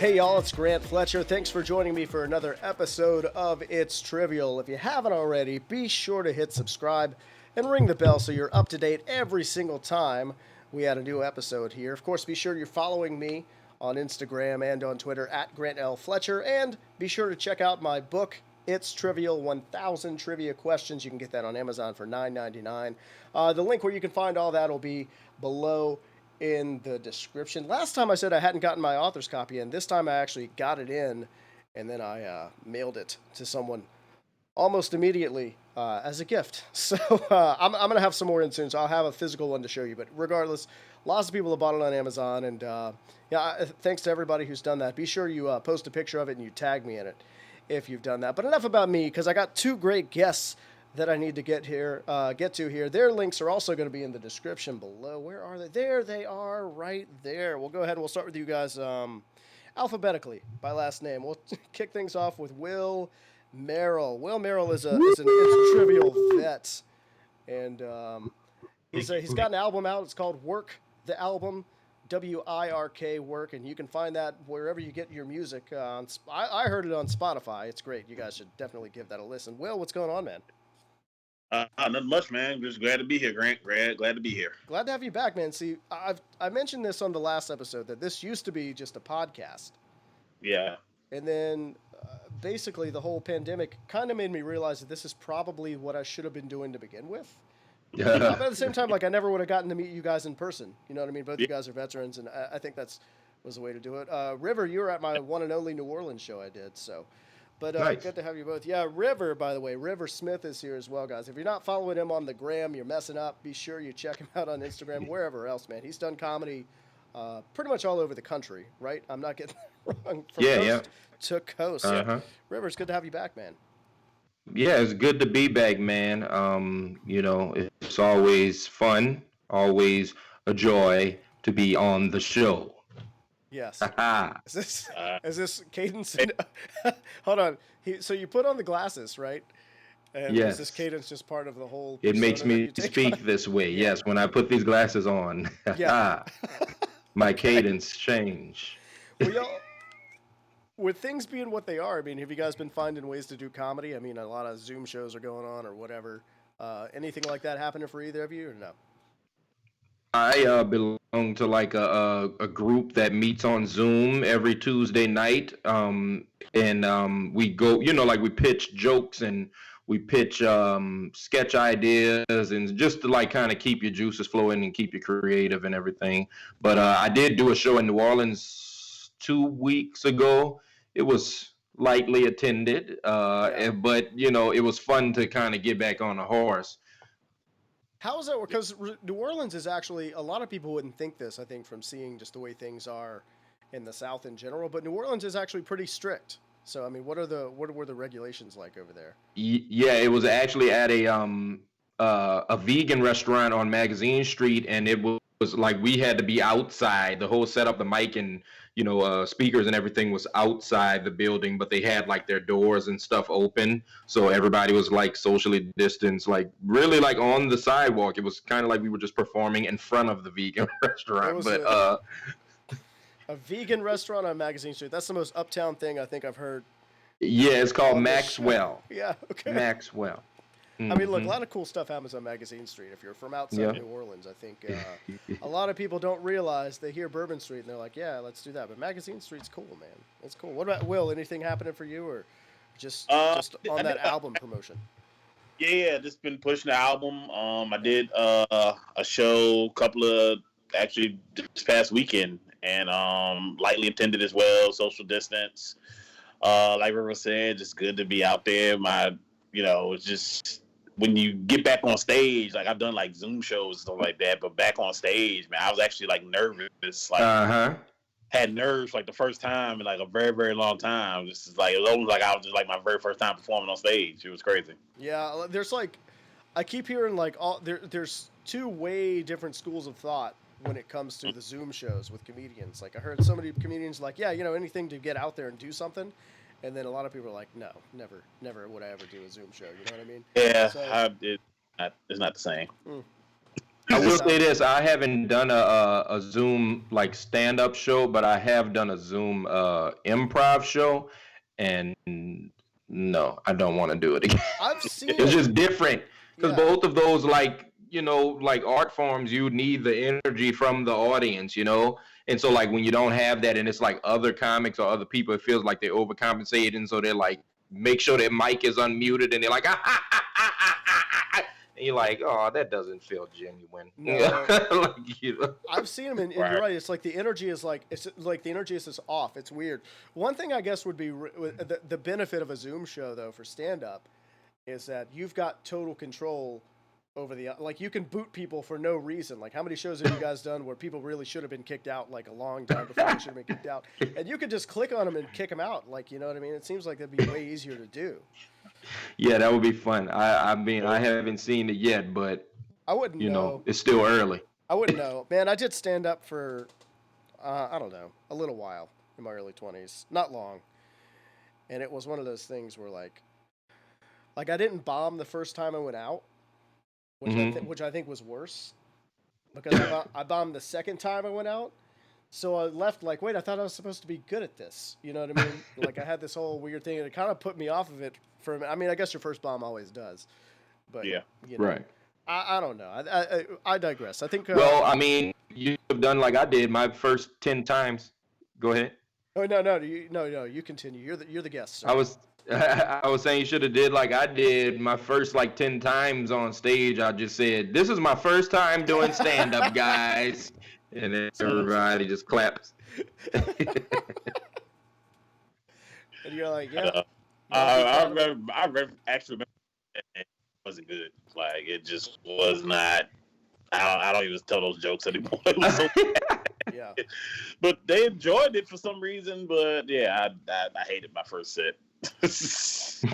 Hey y'all, it's Grant Fletcher. Thanks for joining me for another episode of It's Trivial. If you haven't already, be sure to hit subscribe and ring the bell so you're up to date every single time we add a new episode here. Of course, be sure you're following me on Instagram and on Twitter at Grant L. Fletcher, and be sure to check out my book, It's Trivial, 1000 Trivia Questions. You can get that on Amazon for $9.99. The link where you can find all that will be below in the description. Last time I said I hadn't gotten my author's copy in. This time I actually got it in, and then I mailed it to someone almost immediately as a gift. So I'm going to have some more in soon, so I'll have a physical one to show you. But regardless, lots of people have bought it on Amazon, and thanks to everybody who's done that. Be sure you post a picture of it and you tag me in it if you've done that. But enough about me, because I got two great guests that I need to get to here. Their links are also going to be in the description below. Where are they? There they are, right there. We'll go ahead and we'll start with you guys alphabetically by last name. We'll kick things off with Will Merrill. Will Merrill is an It's Trivial vet, and he's got an album out. It's called Wirk, the album, W-I-R-K, Wirk, and you can find that wherever you get your music. I heard it on Spotify. It's great. You guys should definitely give that a listen. Will, what's going on, man? Nothing much, man. Just glad to be here, Grant. Glad to be here. Glad to have you back, man. See, I mentioned this on the last episode that this used to be just a podcast. Yeah. And then basically the whole pandemic kind of made me realize that this is probably what I should have been doing to begin with. But at the same time, like, I never would have gotten to meet you guys in person. You know what I mean? Both you guys are veterans, and I think was the way to do it. River, you were at my one and only New Orleans show I did, so. But nice. Good to have you both. Yeah, River, by the way, River Smith is here as well, guys. If you're not following him on the gram, you're messing up. Be sure you check him out on Instagram, wherever else, man. He's done comedy pretty much all over the country, right? I'm not getting that wrong. From coast to coast. Uh-huh. River, it's good to have you back, man. Yeah, it's good to be back, man. It's always fun, always a joy to be on the show. Yes. Is this Cadence? Hold on. So you put on the glasses, right? And yes. Is this Cadence just part of the whole? It makes me speak this way. Yeah. Yes, when I put these glasses on, my cadence change. Well, y'all, with things being what they are, I mean, have you guys been finding ways to do comedy? I mean, a lot of Zoom shows are going on or whatever. Anything like that happening for either of you or no? I belong to like a group that meets on Zoom every Tuesday night, and we go, we pitch jokes and we pitch sketch ideas and just to like kind of keep your juices flowing and keep you creative and everything. But I did do a show in New Orleans 2 weeks ago. It was lightly attended, but it was fun to kind of get back on the horse. How is that work? Because New Orleans is actually, a lot of people wouldn't think this, I think, from seeing just the way things are in the South in general, but New Orleans is actually pretty strict. So, I mean, what were the regulations like over there? Yeah, it was actually at a vegan restaurant on Magazine Street, and it was like we had to be outside. The whole setup, the mic and speakers and everything was outside the building, but they had like their doors and stuff open, so everybody was like socially distanced, like really like on the sidewalk. It was kind of like we were just performing in front of the vegan restaurant. But a vegan restaurant on Magazine Street. That's the most uptown thing I think I've heard. Yeah, it's called Maxwell. Yeah, okay. Maxwell. Mm-hmm. I mean, look, a lot of cool stuff happens on Magazine Street. If you're from outside New Orleans, I think a lot of people don't realize they hear Bourbon Street and they're like, yeah, let's do that. But Magazine Street's cool, man. It's cool. What about Will? Anything happening for you or just on that album promotion? Yeah, just been pushing the album. I did a show actually this past weekend and lightly attended as well, social distance. Like River said, just good to be out there. It's just when you get back on stage, like I've done like Zoom shows and stuff like that, but back on stage, man, I was actually like nervous, like had nerves like the first time in like a very, very long time. Just it was almost like I was just like my very first time performing on stage. It was crazy. Yeah, there's like, I keep hearing like there's two way different schools of thought when it comes to the Zoom shows with comedians. Like I heard so many comedians like, yeah, anything to get out there and do something. And then a lot of people are like, no, never would I ever do a Zoom show. You know what I mean? Yeah, so, it's not the same. I will say this: I haven't done a Zoom like stand-up show, but I have done a Zoom improv show, and no, I don't want to do it again. I've seen It's it. just different because Yeah. both of those, like like art forms, you need the energy from the audience, and so like when you don't have that, and it's like other comics or other people, it feels like they're overcompensating, so they're like make sure their mic is unmuted, and they're like and you're like, oh, that doesn't feel genuine. No. Like, I've seen them, and you're right. It's like the energy is like just off. It's weird. One thing I guess would be the benefit of a Zoom show though for stand up is that you've got total control over like you can boot people for no reason. Like how many shows have you guys done where people really should have been kicked out like a long time before they should have been kicked out, and you could just click on them and kick them out. Like you know what I mean? It seems like that'd be way easier to do. Yeah, that would be fun. I mean, I haven't seen it yet, but I wouldn't know. It's still early. I wouldn't know, man. I did stand up for I don't know, a little while in my early 20s, not long, and it was one of those things where like I didn't bomb the first time I went out, which I think was worse because I bombed the second time I went out. So I left like, wait, I thought I was supposed to be good at this. You know what I mean? Like I had this whole weird thing, and it kind of put me off of it. I mean, I guess your first bomb always does, but yeah, right. I don't know. I digress. I think. Well, I mean, you've done like I did my first 10 times. Go ahead. Oh no! You continue. You're the guest. Sir. I was saying you should have did like I did my first like 10 times on stage. I just said, "This is my first time doing stand up, guys," and then everybody just claps. And you're like, yeah. I actually remember it wasn't good. Like it just was not. I don't even tell those jokes anymore. It was so yeah. But they enjoyed it for some reason. But yeah, I hated my first set.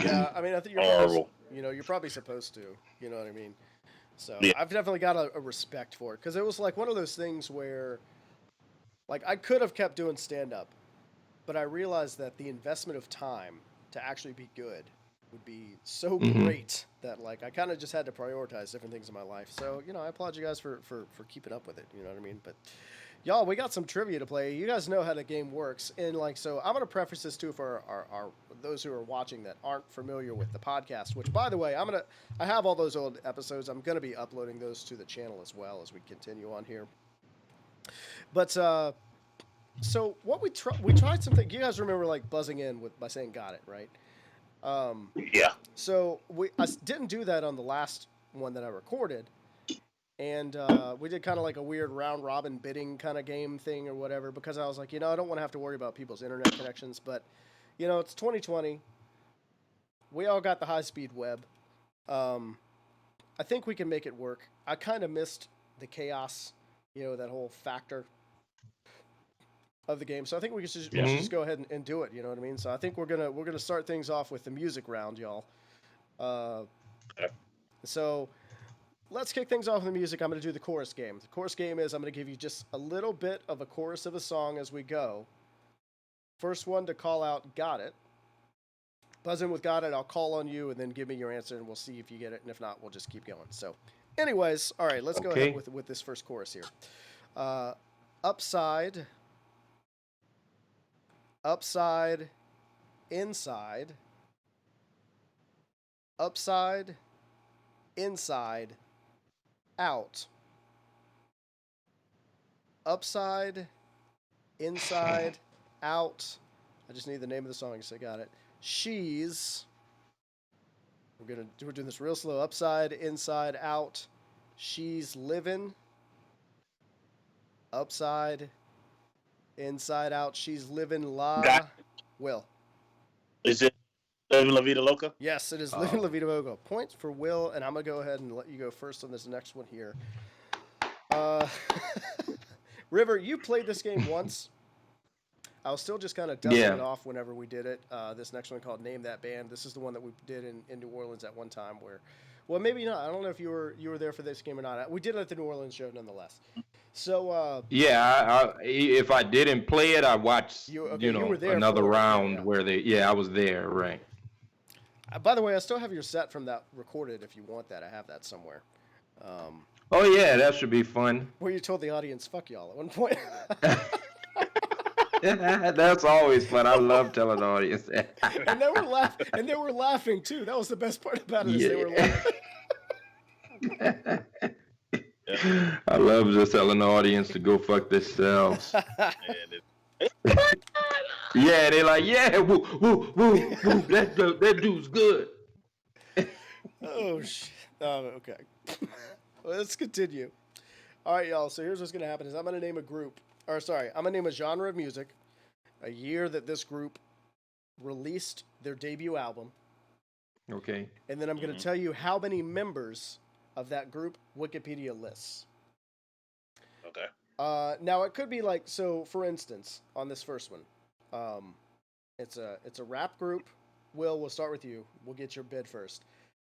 Yeah, I mean, I think you're horrible. You're probably supposed to. You know what I mean? So yeah. I've definitely got a respect for it because it was like one of those things where, like, I could have kept doing stand up, but I realized that the investment of time to actually be good would be so great that like I kind of just had to prioritize different things in my life. So I applaud you guys for keeping up with it. You know what I mean? But y'all, we got some trivia to play. You guys know how the game works, and like so, I'm gonna preface this too for our those who are watching that aren't familiar with the podcast. Which, by the way, I have all those old episodes. I'm gonna be uploading those to the channel as well as we continue on here. But so what we tried something. You guys remember like buzzing in by saying "got it" right? Yeah. So I didn't do that on the last one that I recorded, and we did kind of like a weird round robin bidding kind of game thing or whatever because I was like, I don't want to have to worry about people's internet connections, but it's 2020. We all got the high speed web. I think we can make it work. I kind of missed the chaos, that whole factor of the game. So I think we should just go ahead and do it. You know what I mean? So I think we're gonna start things off with the music round, y'all. So let's kick things off with the music. I'm gonna do the chorus game. The chorus game is I'm gonna give you just a little bit of a chorus of a song as we go. First one to call out, got it. Buzz in with got it. I'll call on you and then give me your answer, and we'll see if you get it. And if not, we'll just keep going. So, anyways, all right, let's go ahead with this first chorus here. Upside. Upside, inside, upside, inside, out. Upside, inside, out. I just need the name of the song, so I got it. She's. We're doing this real slow. Upside, inside, out. She's living. Upside, inside out. She's living Will. Is it Living La Vida Loca? Yes, it is Living La Vida Loca. Points for Will, and I'm going to go ahead and let you go first on this next one here. River, you played this game once. I was still just kind of dusting it off whenever we did it. This next one called Name That Band. This is the one that we did in New Orleans at one time where, well, maybe not. I don't know if you were there for this game or not. We did it at the New Orleans show nonetheless. So if I didn't play it, I watched you were there another round where I was there, right. By the way, I still have your set from that recorded if you want that. I have that somewhere. Oh yeah, that should be fun. Where you told the audience, "Fuck y'all" at one point. That's always fun. I love telling the audience that. And they were laughing too. That was the best part about it. Is they were Yeah. laughing. I love just telling the audience to go fuck themselves. Yeah, they like, yeah, woo, woo, woo, woo. That dude's good. Oh shit. Okay. Well, let's continue. All right, y'all. So here's what's gonna happen: is I'm gonna name a group, or sorry, I'm gonna name a genre of music, a year that this group released their debut album, Okay. and then I'm gonna tell you how many members of that group Wikipedia lists. Okay. Now it could be like, so for instance, on this first one, it's a rap group. Will, we'll start with you. We'll get your bid first.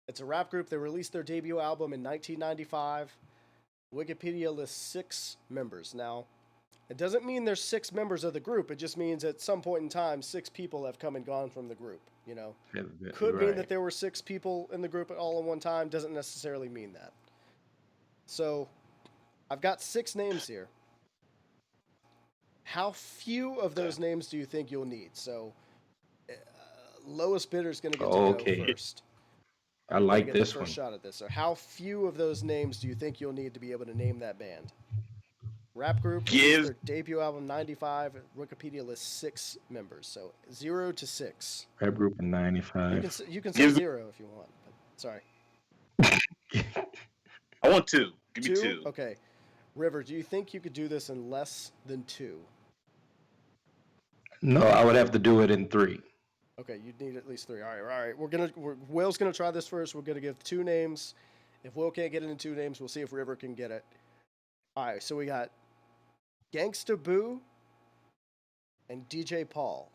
It's a rap group. They released their debut album in 1995. Wikipedia lists 6 members. Now, it doesn't mean there's 6 members of the group. It just means at some point in time, 6 people have come and gone from the group. You know, could mean that there were 6 people in the group all at one time. Doesn't necessarily mean that. So, I've got 6 names here. How few of those names do you think you'll need? So, lowest bidder is going to get to go first. I like this first one. shot at this. So, how few of those names do you think you'll need to be able to name that band? Rap group, their debut album 95. Wikipedia lists 6 members, so 0 to 6. Rap group in 95. You can say 0 if you want. But sorry. I want 2. Give me 2. Okay. River, do you think you could do this in less than 2? No, I would have to do it in 3. Okay, you'd need at least 3. All right. Will's gonna try this first. We're gonna give 2 names. If Will can't get it in 2 names, we'll see if River can get it. All right, so we got Gangsta Boo and DJ Paul.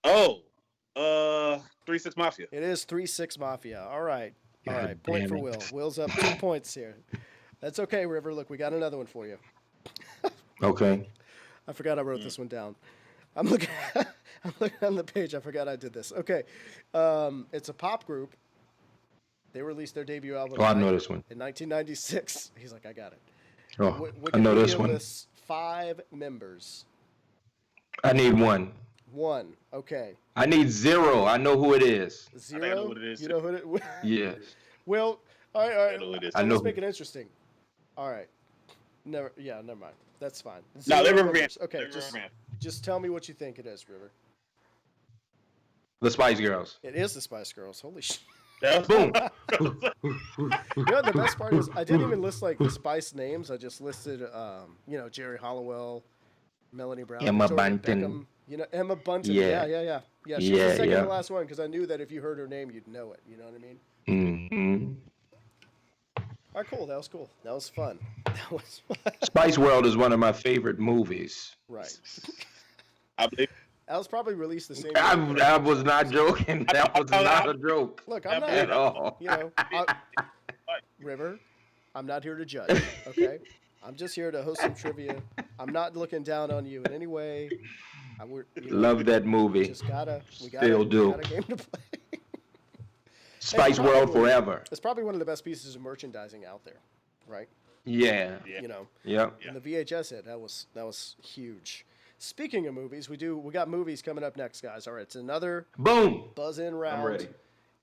Oh, 3 6 Mafia. It is 3 6 Mafia. All right. All God right. Point for damn Will. it. Will's up 2 points here. That's okay, River. Look, we got another one for you. Okay. I forgot I wrote this one down. I'm looking on the page. I forgot I did this. Okay. It's a pop group. They released their debut album I know this one. in 1996. He's like, I got it. Oh, I know this Wikipedia one. lists 5 members. I need 1. 1. Okay. I need 0. I know who it is. 0. I know what it is. You know who it is? Yes. Well, all right. I know who it is. So I know let's make it interesting. All right. Never mind. That's fine. No, they're 0 River members. Band. Okay, just tell me what you think it is, River. The Spice Girls. It is the Spice Girls. Holy shit. Boom. You know the best part is I didn't even list like the Spice names. I just listed, Jerry Halliwell, Melanie Brown, Emma Victoria Bunton. Beckham. You know Emma Bunton. Yeah. Yeah. She was the second yeah. to last one because I knew that if you heard her name, you'd know it. You know what I mean? Mm-hmm. All right, cool. That was cool. That was fun. That was fun. Spice World is one of my favorite movies. Right. I believe. That was probably released the same. I was not joking. That was not a joke. Look, I'm not at all. River, I'm not here to judge. Okay, I'm just here to host some trivia. I'm not looking down on you in any way. Love that movie. We gotta do. got a game to play. Spice World forever. It's probably one of the best pieces of merchandising out there, right? Yeah. You know. Yep. And the VHS hit that was huge. Speaking of movies, we got movies coming up next, guys. All right, it's another Boom. buzz in round. I'm ready.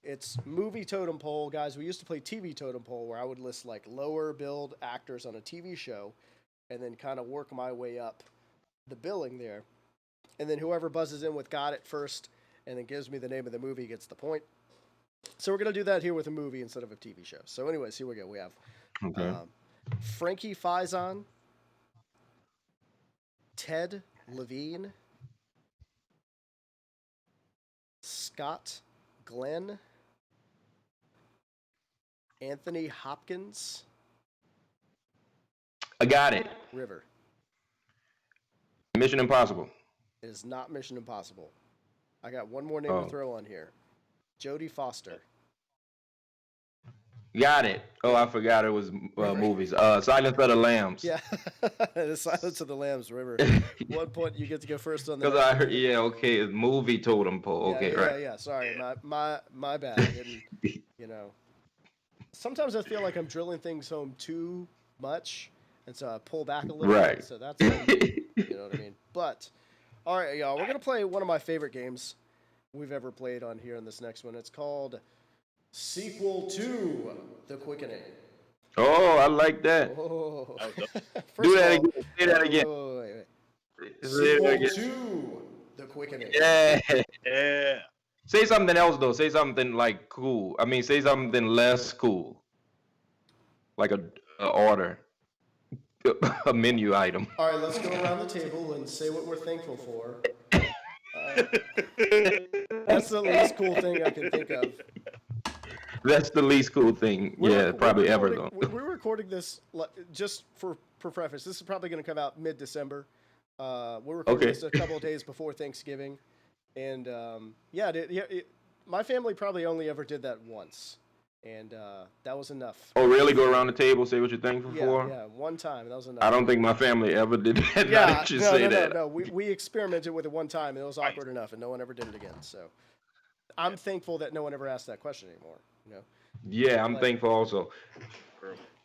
It's movie totem pole, guys. We used to play TV totem pole, where I would list like lower build actors on a TV show, and then kind of work my way up the billing there, and then whoever buzzes in with got it first, and then gives me the name of the movie gets the point. So we're gonna do that here with a movie instead of a TV show. So, anyways, here we go. We have Frankie Faison, Ted Levine, Scott Glenn, Anthony Hopkins. I got it. River. Mission Impossible. It is not Mission Impossible. I got one more name to throw on here. Jodie Foster. Got it. Oh, I forgot it was movies. Silence of the Lambs. Yeah. The Silence of the Lambs, River. 1 point, you get to go first on that. Because I heard, okay, movie totem pole. Okay, right. Yeah. Sorry, my bad. I didn't, sometimes I feel like I'm drilling things home too much, and so I pull back a little Right. bit. So that's what you know what I mean. But all right, y'all, we're gonna play one of my favorite games we've ever played on here in this next one. It's called Sequel to The Quickening. Oh, I like that. Oh, That was dope. first Do of that all, again. Say that again. wait. Say that Sequel again. to The Quickening. Yeah. Yeah. Say something else though. Say something like cool. I mean, say something less cool, like a order, a menu item. All right, let's go around the table and say what we're thankful for. That's the least cool thing I can think of. That's the least cool thing. Probably ever though. We're recording this just for preface. This is probably going to come out mid-December. We're recording this a couple of days before Thanksgiving, and my family probably only ever did that once, and that was enough. Oh, really? Go around the table, say what you're thankful for? Yeah, one time. That was enough. I don't think my family ever did that. No. We experimented with it one time, and it was awkward enough, and no one ever did it again. So I'm thankful that no one ever asked that question anymore. You know? Yeah, I'm thankful also.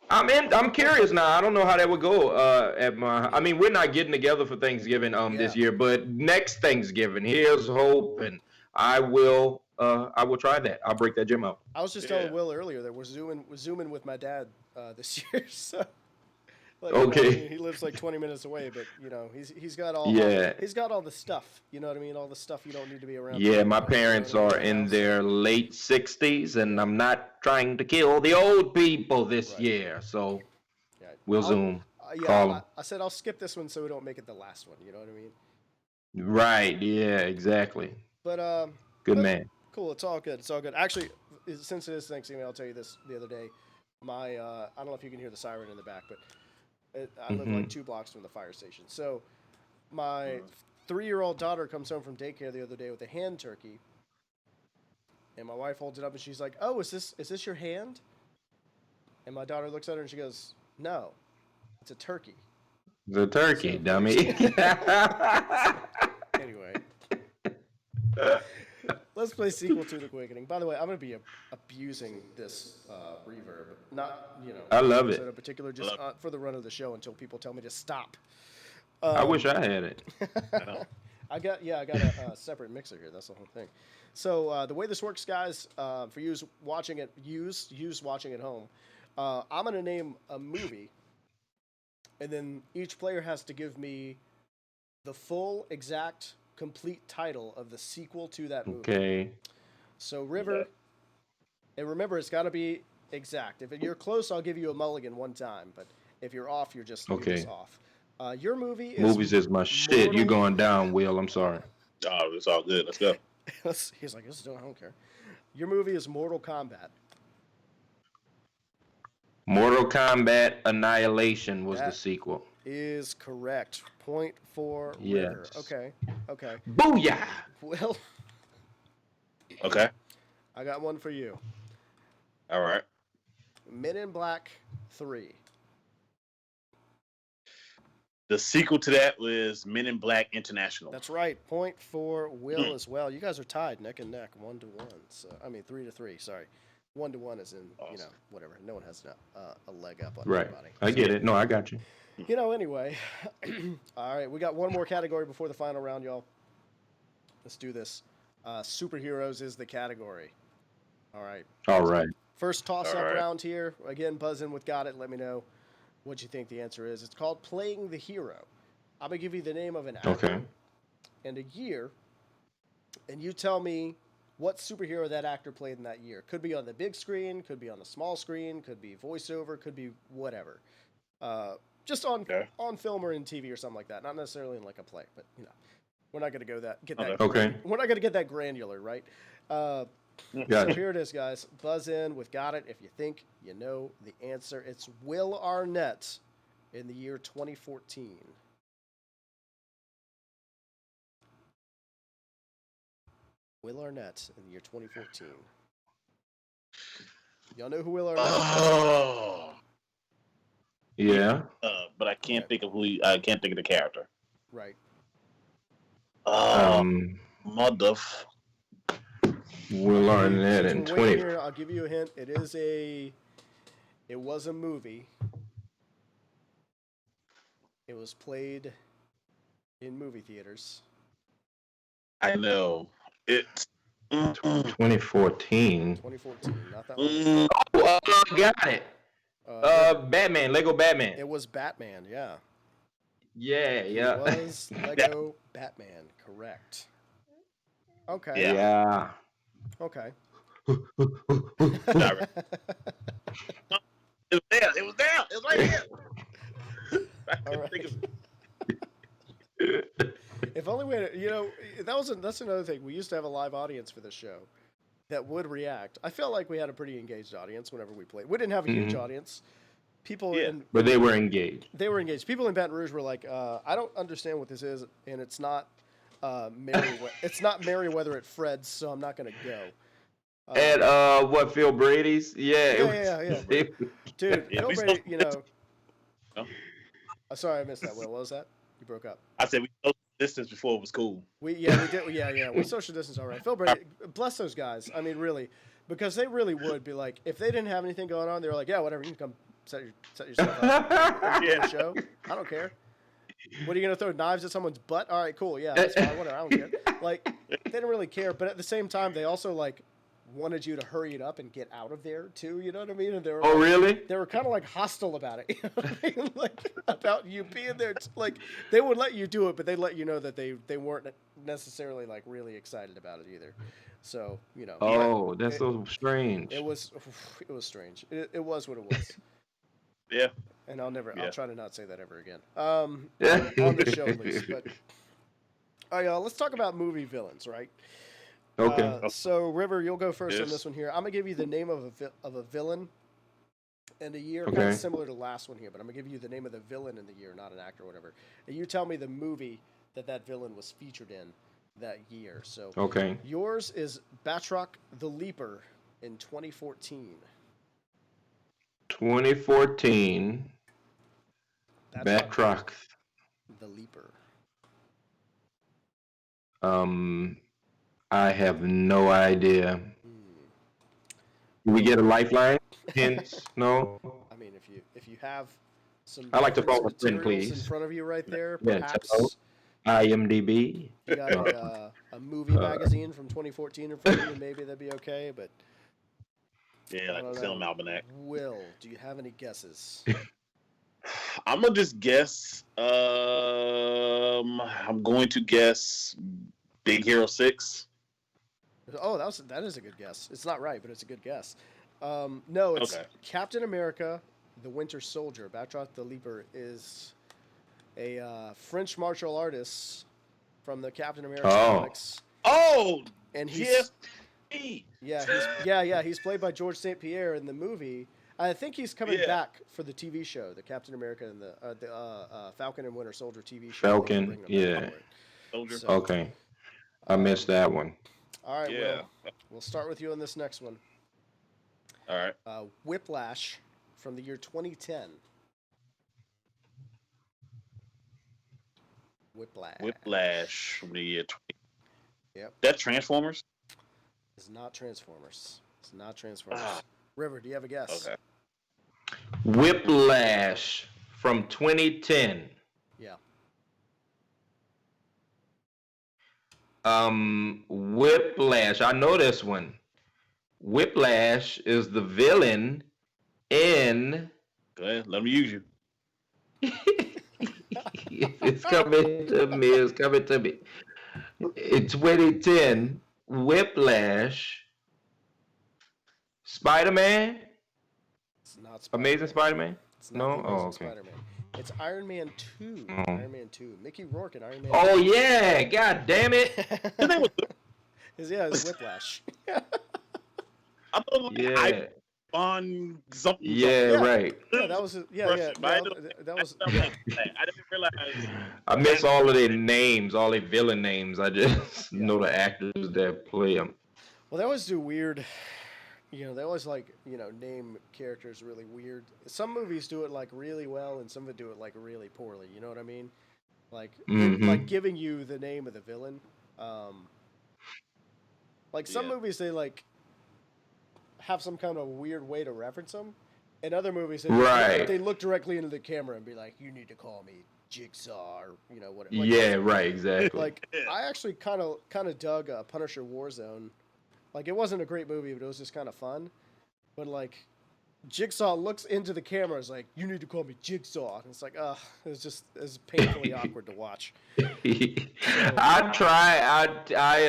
I'm curious now. I don't know how that would go. I mean, we're not getting together for Thanksgiving this year, but next Thanksgiving, here's hope, and I will try that. I'll break that gym out. I was just telling Will earlier that we're zooming with my dad this year. So, okay, he lives like 20 minutes away, but he's got all he's got all the stuff. You know what I mean? All the stuff you don't need to be around. Yeah, my parents are in their late 60s, and I'm not trying to kill the old people this year, so we'll Zoom. Call them. I said I'll skip this one so we don't make it the last one. You know what I mean? Right. Yeah. Exactly. But good man. Cool. It's all good. It's all good. Actually, since it is Thanksgiving, I'll tell you this. The other day, I don't know if you can hear the siren in the back, but I live like 2 blocks from the fire station. So my 3-year-old daughter comes home from daycare the other day with a hand turkey, and my wife holds it up and she's like, "Oh, is this your hand?" And my daughter looks at her and she goes, "No, it's a turkey." The turkey, dummy. Anyway, let's play Sequel to The Quickening. By the way, I'm going to be abusing this reverb. Not, I love it. In particular, just for the run of the show until people tell me to stop. I wish I had it. I got a separate mixer here. That's the whole thing. So the way this works, guys, for you watching at home, I'm going to name a movie, and then each player has to give me the full, exact, complete title of the sequel to that movie. Okay. So River, and remember, it's got to be exact. If you're close, I'll give you a mulligan one time, but if you're off, you're just off. Your movie is... Movies is my shit. You're going down, Will. I'm sorry. Oh, it's all good. Let's go. He's like, I don't care. Your movie is Mortal Kombat. Mortal Kombat Annihilation was the sequel. Is correct. Point for River. Okay. Booyah! Well. Okay. I got one for you. All right. Men in Black 3. The sequel to that was Men in Black International. That's right. Point for Will as well. You guys are tied neck and neck, 1-1. So 3-3. Sorry, 1-1 is in awesome. Whatever. No one has a leg up on anybody. I get it. No, I got you. Anyway. All right, we got one more category before the final round, y'all. Let's do this. Superheroes is the category. All right. First toss-up round here. Again, buzz in with Got It. Let me know what you think the answer is. It's called Playing the Hero. I'm going to give you the name of an actor and a year, and you tell me what superhero that actor played in that year. Could be on the big screen, could be on the small screen, could be voiceover, could be whatever. Just on film or in TV or something like that. Not necessarily in like a play, but we're not going to go get that. We're not going to get that granular, right? So here it is, guys. Buzz in with Got It if you think you know the answer. It's Will Arnett in the year 2014. Will Arnett in the year 2014. Y'all know who Will Arnett is? Oh. Yeah. But I can't think of I can't think of the character. Right. Will Arnett in 20. I'll give you a hint. It is a It was a movie. It was played in movie theaters. I know. It's 2014. 2014, not that long ago. Oh, got it. Batman, Lego Batman. It was Batman, yeah. Yeah, It was Lego Batman, correct. Okay. Yeah. Okay. it was there. It was there. It was right here. All right. If only we had, that's another thing. We used to have a live audience for this show that would react. I felt like we had a pretty engaged audience whenever we played. We didn't have a huge audience. People, but they were engaged. They were engaged. People in Baton Rouge were like, "I don't understand what this is, and it's not it's not Merriweather at Fred's, so I'm not going to go." At what Phil Brady's? Yeah. Dude, Yeah, Phil we Brady, still- No? sorry, I missed that. What was that? You broke up. I said we social distance before it was cool. We did. Yeah. We social distance, all right. Phil Brady, bless those guys. I mean, really, because they really would be like, if they didn't have anything going on, they were like, yeah, whatever, you can come set yourself up. Yeah, show. I don't care. What are you gonna throw knives at someone's butt? All right, cool. Yeah, that's fine. Whatever. I don't care. Like, they didn't really care, but at the same time, they also like wanted you to hurry it up and get out of there too. You know what I mean? And they were really? They were kind of like hostile about it. You know what I mean? Like about you being there. Like they would let you do it, but they let you know that they weren't necessarily like really excited about it either. So Oh, that's so strange. It was strange. It was what it was. Yeah. And I'll try to not say that ever again. On the show at least. But all right, let's talk about movie villains, right? Okay. So River, you'll go first on Yes. this one here. I'm gonna give you the name of a villain and a year, Okay. kind of similar to the last one here, but I'm gonna give you the name of the villain and the year, not an actor or whatever. And you tell me the movie that villain was featured in that year. So Okay. yours is Batroc the Leaper in 2014. 2014. Batroc. the Leaper. I have no idea. Do we get a lifeline? Hints? No. I mean, if you have some I like to reference follow a friend, materials please. in front of you right there, Yeah, perhaps hello. IMDb. you got a movie magazine from 2014 in front of you, maybe that'd be okay. But Yeah, I don't like Film know. Almanac. Will, do you have any guesses? I'm gonna just guess. I'm going to guess Big Hero 6. Oh, that is a good guess. It's not right, but it's a good guess. No, it's Okay. Captain America, the Winter Soldier. Batroc the Leaper is a French martial artist from the Captain America comics, Oh, and he's yes. he's played by George St. Pierre in the movie. I think he's coming Yeah. back for the TV show, the Captain America and the Falcon and Winter Soldier TV show. Falcon, They're bringing him yeah. back for it. Soldier. So, Okay. I missed that one. all right, Yeah. we'll start with you on this next one. All right. Whiplash from the year 2010. Whiplash from the year 20. Yep. That Transformers? It's not Transformers. It's not Transformers. Ah. River, do you have a guess? Okay. Whiplash from 2010. Yeah. Whiplash. I know this one. Whiplash is the villain in. Go ahead. Let me use you. It's coming to me. It's coming to me. In 2010, Whiplash. Spider-Man. It's not Spider-Man. Amazing Spider-Man. It's not No? the Oh, Amazing okay. Spider-Man. It's Iron Man 2. Oh. Iron Man 2. Mickey Rourke and Iron Man Oh 2. yeah! God damn it! It's Whiplash. I thought like Yeah. on something. Yeah, Yeah. right. Yeah, that was that was I didn't realize. I miss all of their names, all their villain names. I just know the actors that play them. Well, they always do weird. They always name characters really weird. Some movies do it like really well, and some of it do it like really poorly. You know what I mean? Like like giving you the name of the villain. Like some Yeah. movies, they like have some kind of weird way to reference them, In other movies, Right. they look directly into the camera and be like, "You need to call me Jigsaw," or what. Like, Yeah, right, exactly. like I actually kind of dug Punisher Warzone. Like, it wasn't a great movie, but it was just kind of fun. But like, Jigsaw looks into the camera, is like, "You need to call me Jigsaw," and it's like, ugh, it's painfully awkward to watch. I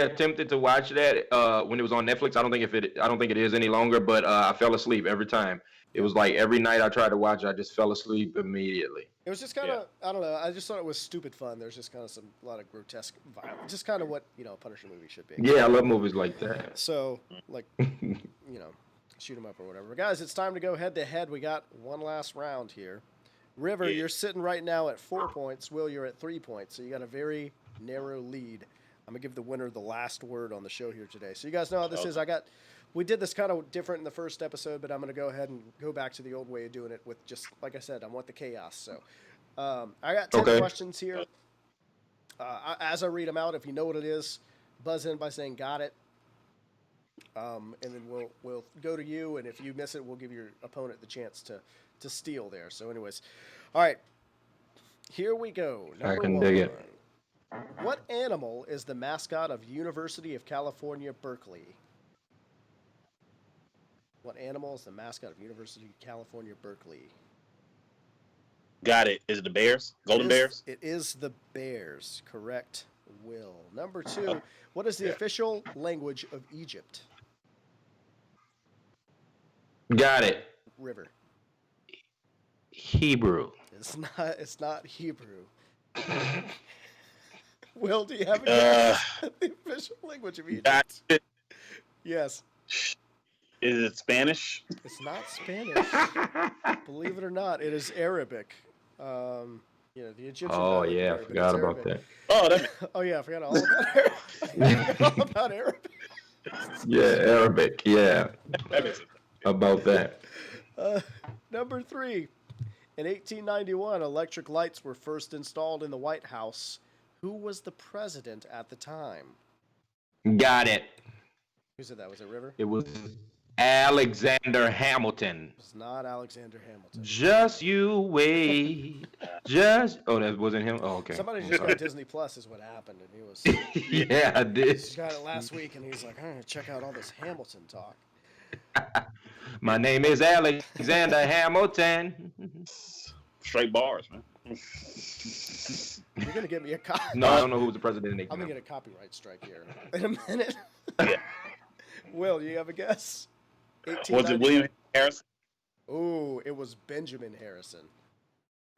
attempted to watch that when it was on Netflix. I don't think it is any longer, but I fell asleep every time. It was like every night I tried to watch it, I just fell asleep immediately. It was just kind of, I don't know. I just thought it was stupid fun. There's just kind of a lot of grotesque violence, just kind of what a Punisher movie should be. Yeah, I love movies like that. So, like, shoot 'em up or whatever. But guys, it's time to go head to head. We got one last round here. River, you're sitting right now at 4 points. Will, you're at 3 points. So you got a very narrow lead. I'm gonna give the winner the last word on the show here today. So you guys know how this is. We did this kind of different in the first episode, but I'm gonna go ahead and go back to the old way of doing it with just, like I said, I want the chaos. So I got 10 questions here. As I read them out, if you know what it is, buzz in by saying "got it," and then we'll go to you. And if you miss it, we'll give your opponent the chance to steal there. So, anyways, all right, here we go. I can dig it. What animal is the mascot of University of California, Berkeley? What animal is the mascot of University of California, Berkeley? Got it. Is it the Bears? Golden Bears? It is the Bears. Correct, Will. Number 2, what is the official language of Egypt? Got it. River. Hebrew. It's not Hebrew. Will, do you have the official language of Egypt? Got it. Yes. Is it Spanish? It's not Spanish. Believe it or not, it is Arabic. The Egyptian. Oh yeah, I forgot about that. Oh, that. Oh yeah, I forgot all about Arabic. I forgot all about Arabic. Yeah, Arabic. Yeah, about that. Number 3, in 1891, electric lights were first installed in the White House. Who was the president at the time? Got it. Who said that? Was it River? It was Alexander Hamilton. It's not Alexander Hamilton. Just you wait. Oh, that wasn't him. Oh, okay. Somebody just got Disney Plus is what happened, and he was. Yeah, I did. He got it last week, and he's like, I'm gonna check out all this Hamilton talk. My name is Alexander Hamilton. Straight bars, man. You're gonna get me a copy. No, I don't know who was the president. I'm gonna get a copyright strike here in a minute. Yeah. Will, you have a guess? Was it William Harrison? Oh, it was Benjamin Harrison.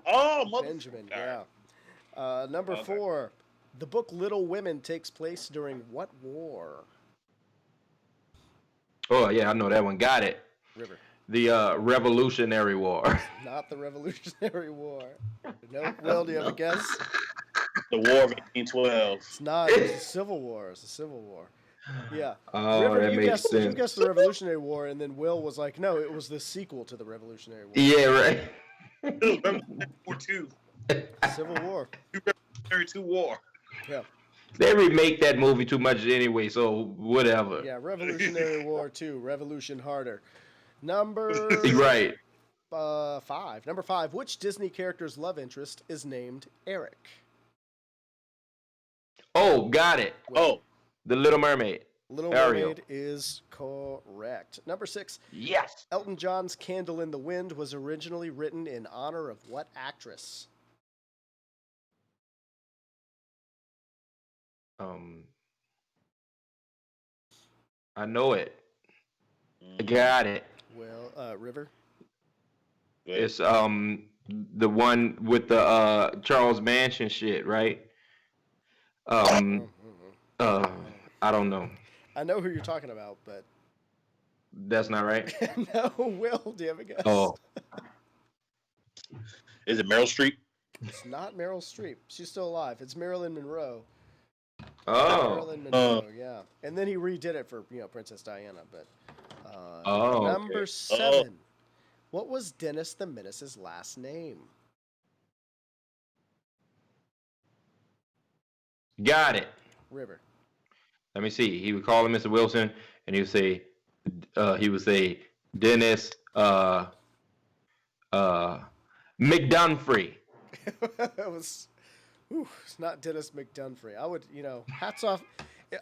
Oh, Benjamin, yeah. Number 4, the book Little Women takes place during what war? Oh, yeah, I know that one. Got it. River. The Revolutionary War. Not the Revolutionary War. No, Will, do you have a guess? The War of 1812. It's not. It's the Civil War. It's the Civil War. Yeah. Oh, River, that makes sense. You guessed the Revolutionary War, and then Will was like, no, it was the sequel to the Revolutionary War. Yeah, right. War II. Civil War. Revolutionary II War. Yeah. They remake that movie too much anyway, so whatever. Yeah, Revolutionary War 2, Revolution Harder. Number Right. 5. Number 5, which Disney character's love interest is named Eric? Oh, got it. Oh. The Little Mermaid. Little Ariel. Mermaid is correct. Number 6, Yes. Elton John's Candle in the Wind was originally written in honor of what actress? I know it. I got it. Well, River? It's the one with the Charles Manson shit, right? I don't know. I know who you're talking about, but That's not right. no. Will, do you have a guess? Oh, Is it Meryl Streep? It's not Meryl Streep. She's still alive. It's Marilyn Monroe. oh, Marilyn Monroe, yeah. And then he redid it for Princess Diana. But number okay. 7. What was Dennis the Menace's last name? Got it. River. Let me see. He would call him Mr. Wilson, and he would say, Dennis, McDunfree. It was. It's not Dennis McDunfree. I would, hats off.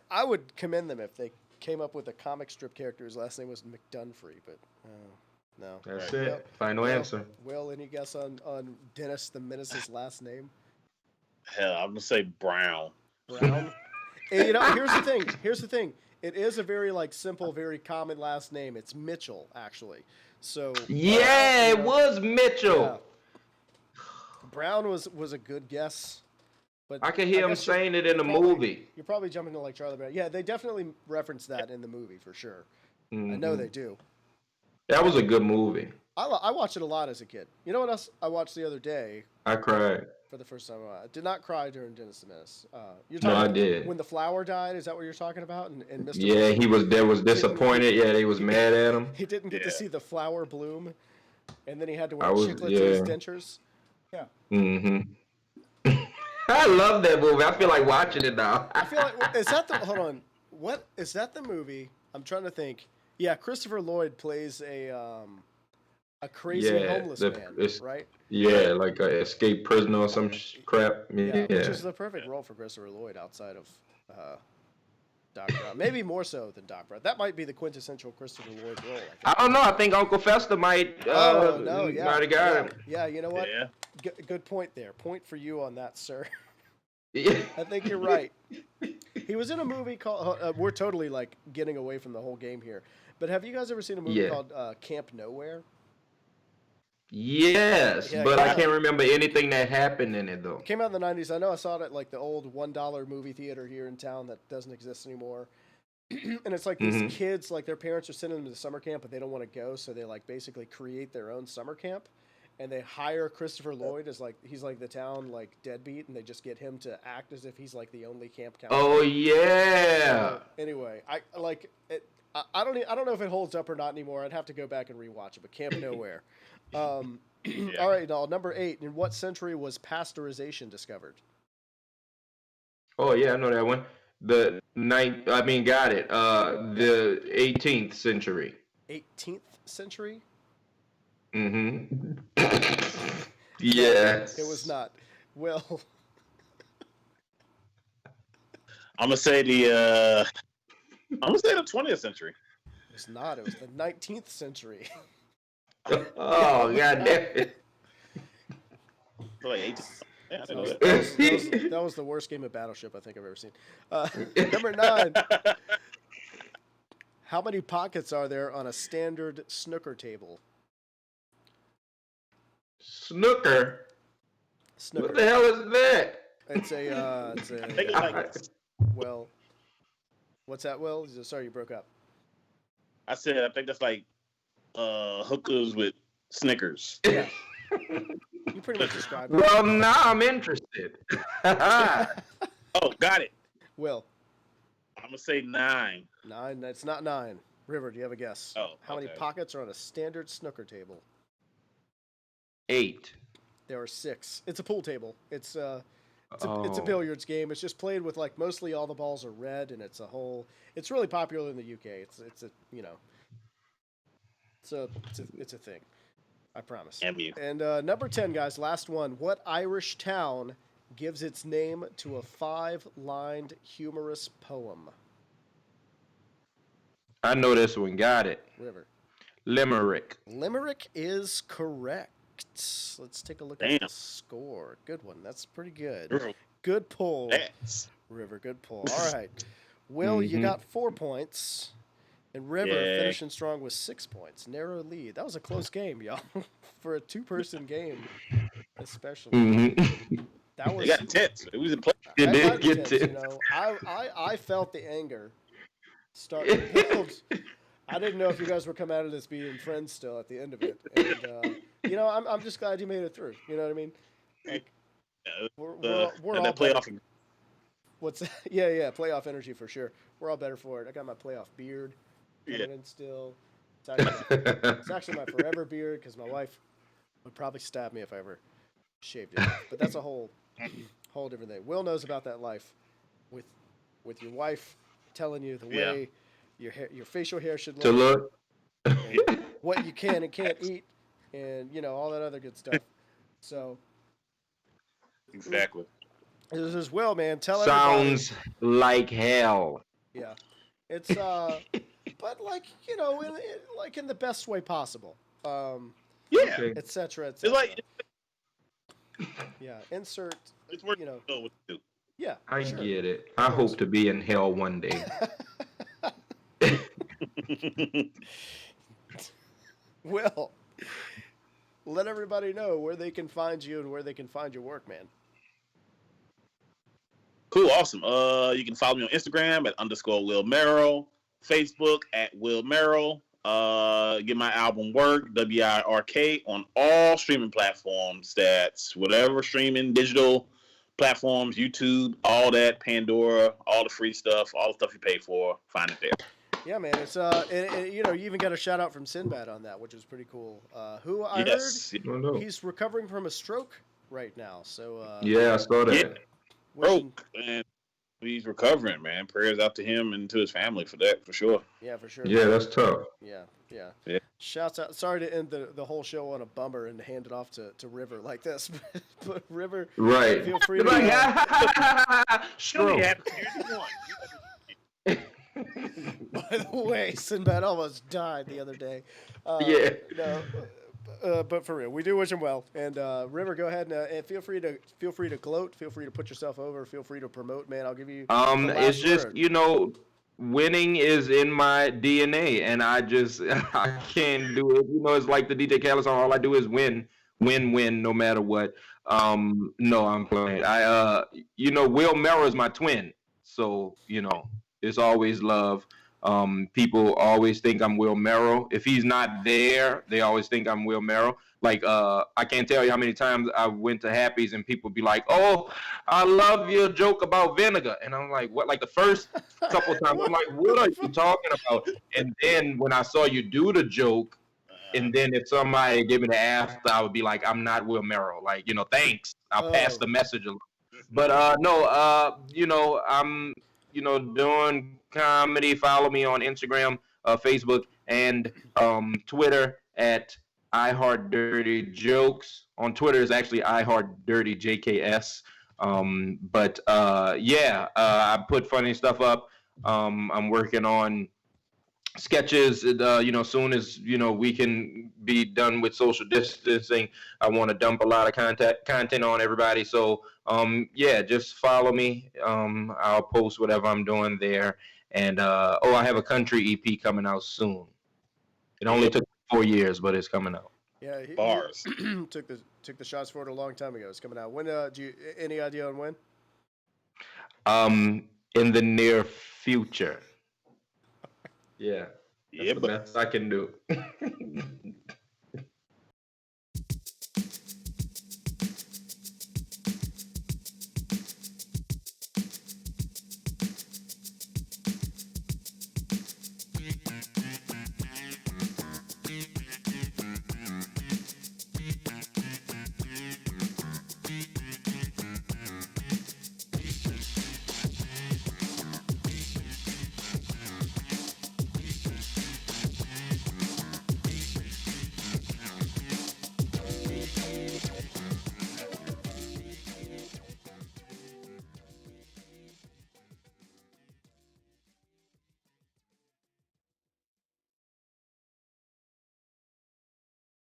I would commend them if they came up with a comic strip character whose last name was McDunfree, but no. That's it. Final answer. Will, any guess on Dennis the Menace's last name? Hell, I'm gonna say Brown. Brown. And, here's the thing. It is a very simple, very common last name. It's Mitchell, actually. So it was Mitchell. Yeah. Brown was a good guess. But I could hear him saying it in the movie. You're probably jumping to Charlie Brown. Yeah, they definitely reference that in the movie for sure. Mm-hmm. I know they do. That was a good movie. I watched it a lot as a kid. You know what else I watched the other day? I cried. For the first time. I did not cry during Dennis the Menace. I did. When the flower died, is that what you're talking about? And Mr. Yeah, he was disappointed. Yeah, they was mad at him. He didn't get to see the flower bloom, and then he had to wear chiclets to his dentures. Yeah. Mm-hmm. I love that movie. I feel like watching it now. I feel like hold on. What is that the movie? I'm trying to think. Yeah, Christopher Lloyd plays a crazy homeless man, right? Yeah, like an escaped prisoner or some crap. Yeah, which is the perfect role for Christopher Lloyd outside of Doc Brown. Maybe more so than Doc Brown. That might be the quintessential Christopher Lloyd role. I don't know. I think Uncle Fester might have got him. Yeah, you know what? Yeah. Good point there. Point for you on that, sir. Yeah. I think you're right. He was in a movie called. We're totally getting away from the whole game here. But have you guys ever seen a movie called Camp Nowhere? Yes, but I can't remember anything that happened in it though. It came out in the 90s. I know I saw it at the old $1 movie theater here in town that doesn't exist anymore. And it's these kids, their parents are sending them to summer camp, but they don't want to go, so they basically create their own summer camp. And they hire Christopher Lloyd as he's the town deadbeat, and they just get him to act as if he's the only camp counselor. Oh yeah. So, anyway, I like it. I don't know if it holds up or not anymore. I'd have to go back and rewatch it. But Camp Nowhere. All right, now number 8. In what century was pasteurization discovered? Oh yeah, I know that one. The 18th century. 18th century? Mm-hmm. Yes. It was not. Well, I'm gonna say the 20th century. it was not. It was the 19th century. Oh god damn it! That was the worst game of Battleship I think I've ever seen. Number 9. How many pockets are there on a standard snooker table? Snooker. What the hell is that? It's a. I think it's Well, what's that, Will? Sorry, you broke up. I think that's hookers with Snickers. Yeah. You pretty much described it. Well, now I'm interested. Oh, got it. Will. I'm gonna say 9. 9. It's not 9. River, do you have a guess? Oh, How many pockets are on a standard snooker table? 8. There are 6. It's a pool table. It's a billiards game. It's just played with mostly all the balls are red, and it's really popular in the UK. It's a thing. I promise. MU. And number 10, guys, last one. What Irish town gives its name to a 5-lined humorous poem? I know this one. Got it. River. Limerick. Limerick is correct. Let's take a look at the score. Good one. That's pretty good. Good pull. Yes. River, good pull. All right. Will, you got 4 points. And River finishing strong with 6 points. Narrow lead. That was a close game, y'all. For a 2-person game, especially. Mm-hmm. That was. It got intense. It was a play. It did get tense. I felt the anger start to build. I didn't know if you guys were coming out of this being friends still at the end of it. And, I'm just glad you made it through. You know what I mean? We're all playoff. Better. What's that? Yeah, playoff energy for sure. We're all better for it. I got my playoff beard coming in still. It's actually my forever beard because my wife would probably stab me if I ever shaved it off. But that's a whole different thing. Will knows about that life with your wife telling you the way your facial hair should look. What you can and can't eat and all that other good stuff. So Exactly. this as well, man. Tell everybody. Sounds like hell. Yeah, it's but like like in the best way possible. Yeah. Okay. Etc. It's Etc. like Yeah. Insert. it's worth You know. doing what you do. Yeah. I Sure. get it. I hope to be in hell one day. Well, let everybody know where they can find you and where they can find your work, man. Cool, awesome. You can follow me on Instagram at _Will Merrill, Facebook at Will Merrill. Get my album Wirk, WIRK, on all streaming platforms. That's whatever streaming, digital platforms, YouTube, all that, Pandora, all the free stuff, all the stuff you pay for. Find it there. Yeah, man. It's you even got a shout out from Sinbad on that, which is pretty cool. Who I Yes. Oh, heard no. he's recovering from a stroke right now. So Yeah, I saw that. Yeah. wishing, Broke, and he's recovering, man. Prayers out to him and to his family for that, for sure. yeah, for sure. Yeah, that's tough. Yeah, yeah. Yeah. Shouts out. Sorry to end the whole show on a bummer and hand it off to River like this, but River, Right. feel free to. Stroke. By the way, Sinbad almost died the other day. Yeah. No, but for real, we do wish him well. And River, go ahead and feel free to gloat. Feel free to put yourself over. Feel free to promote, man. I'll give you. The It's last just word. winning is in my DNA, and I just I can't do it. It's like the DJ Khaled song. All I do is win, win, win, no matter what. No, I'm playing. Will Merrill is my twin, so it's always love. People always think I'm Will Merrill. If he's not there, they always think I'm Will Merrill. Like, I can't tell you how many times I went to Happy's and people be like, "Oh, I love your joke about vinegar," and I'm like, "What?" Like the first couple of times, I'm like, "What are you talking about?" And then when I saw you do the joke, and then if somebody gave me the after, I would be like, "I'm not Will Merrill." Like, thanks. I'll pass the message along. But no, I'm doing comedy. Follow me on Instagram, Facebook, and Twitter at I Heart Dirty Jokes. On Twitter is actually I Heart Dirty JKS. But I put funny stuff up. I'm working on sketches. Soon as we can be done with social distancing, I want to dump a lot of content on everybody. So just follow me. I'll post whatever I'm doing there. And I have a country EP coming out soon. It only took 4 years, but it's coming out. Yeah, he Bars. took the shots for it a long time ago. It's coming out. When do you any idea on when? In the near future. Yeah. That's Yeah, the but best I can do.